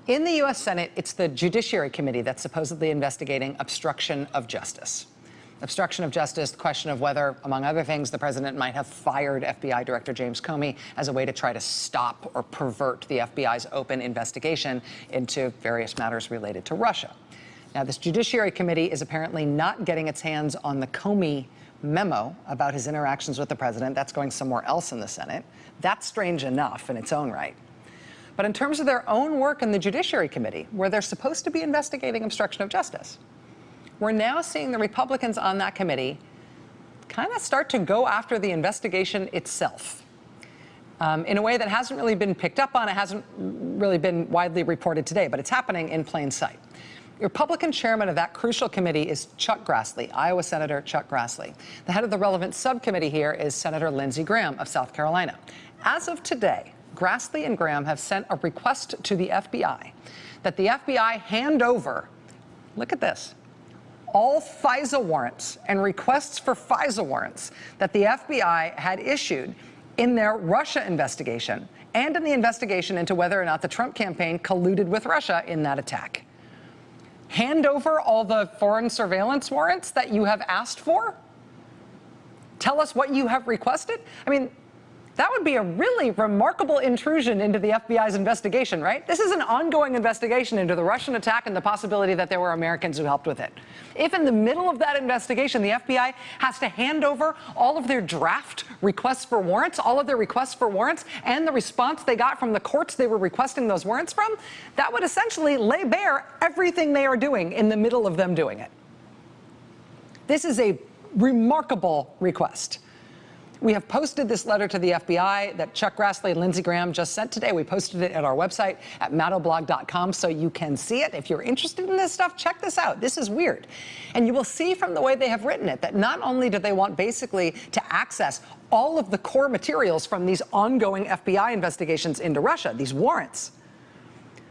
In the U.S. Senate, it's the Judiciary Committee that's supposedly investigating obstruction of justice. Obstruction of justice, the question of whether, among other things, the president might have fired FBI Director James Comey as a way to try to stop or pervert the FBI's open investigation into various matters related to Russia. Now, this Judiciary Committee is apparently not getting its hands on the Comey memo about his interactions with the president. That's going somewhere else in the Senate. That's strange enough in its own right. But in terms of their own work in the Judiciary Committee, where they're supposed to be investigating obstruction of justice, we're now seeing the Republicans on that committee kind of start to go after the investigation itself in a way that hasn't really been picked up on. It hasn't really been widely reported today, but it's happening in plain sight. The Republican chairman of that crucial committee is Chuck Grassley, Iowa Senator Chuck Grassley. The head of the relevant subcommittee here is Senator Lindsey Graham of South Carolina. As of today, Grassley and Graham have sent a request to the FBI that the FBI hand over, look at this, all FISA warrants and requests for FISA warrants that the FBI had issued in their Russia investigation and in the investigation into whether or not the Trump campaign colluded with Russia in that attack. Hand over all the foreign surveillance warrants that you have asked for? Tell us what you have requested? I mean, that would be a really remarkable intrusion into the FBI's investigation, right? This is an ongoing investigation into the Russian attack and the possibility that there were Americans who helped with it. If in the middle of that investigation, the FBI has to hand over all of their draft requests for warrants, all of their requests for warrants, and the response they got from the courts they were requesting those warrants from, that would essentially lay bare everything they are doing in the middle of them doing it. This is a remarkable request. We have posted this letter to the FBI that Chuck Grassley and Lindsey Graham just sent today. We posted it at our website at maddowblog.com so you can see it. If you're interested in this stuff, check this out. This is weird. And you will see from the way they have written it that not only do they want basically to access all of the core materials from these ongoing FBI investigations into Russia, these warrants,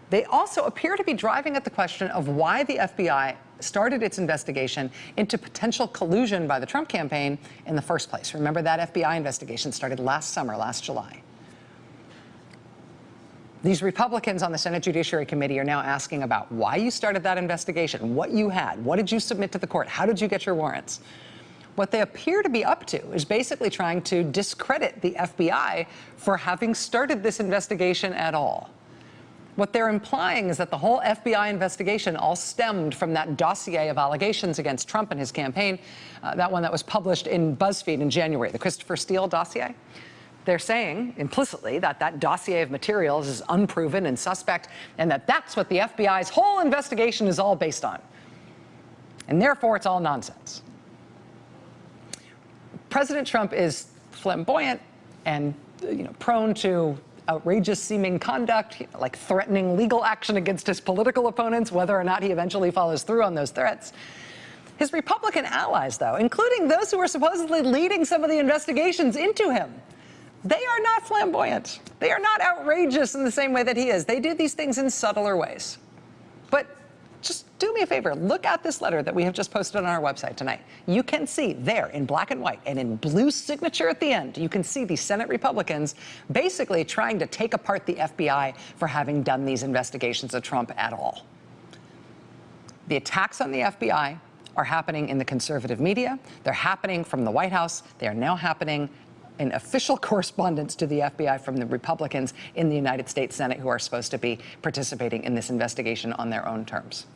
they also appear to be driving at the question of why the FBI started its investigation into potential collusion by the Trump campaign in the first place. Remember, that FBI investigation started last summer, last July. These Republicans on the Senate Judiciary Committee are now asking about why you started that investigation, what you had, what did you submit to the court, how did you get your warrants? What they appear to be up to is basically trying to discredit the FBI for having started this investigation at all. What they're implying is that the whole FBI investigation all stemmed from that dossier of allegations against Trump and his campaign, that one that was published in BuzzFeed in January, the Christopher Steele dossier. They're saying implicitly that that dossier of materials is unproven and suspect, and that that's what the FBI's whole investigation is all based on. And therefore, it's all nonsense. President Trump is flamboyant and prone to outrageous seeming conduct, like threatening legal action against his political opponents, whether or not he eventually follows through on those threats. His Republican allies, though, including those who are supposedly leading some of the investigations into him, they are not flamboyant. They are not outrageous in the same way that he is. They do these things in subtler ways. But just do me a favor, look at this letter that we have just posted on our website tonight. You can see there in black and white and in blue signature at the end, you can see the Senate Republicans basically trying to take apart the FBI for having done these investigations of Trump at all. The attacks on the FBI are happening in the conservative media. They're happening from the White House. They are now happening in official correspondence to the FBI from the Republicans in the United States Senate who are supposed to be participating in this investigation on their own terms.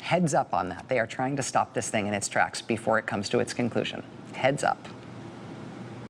Heads up on that. They are trying to stop this thing in its tracks before it comes to its conclusion. Heads up.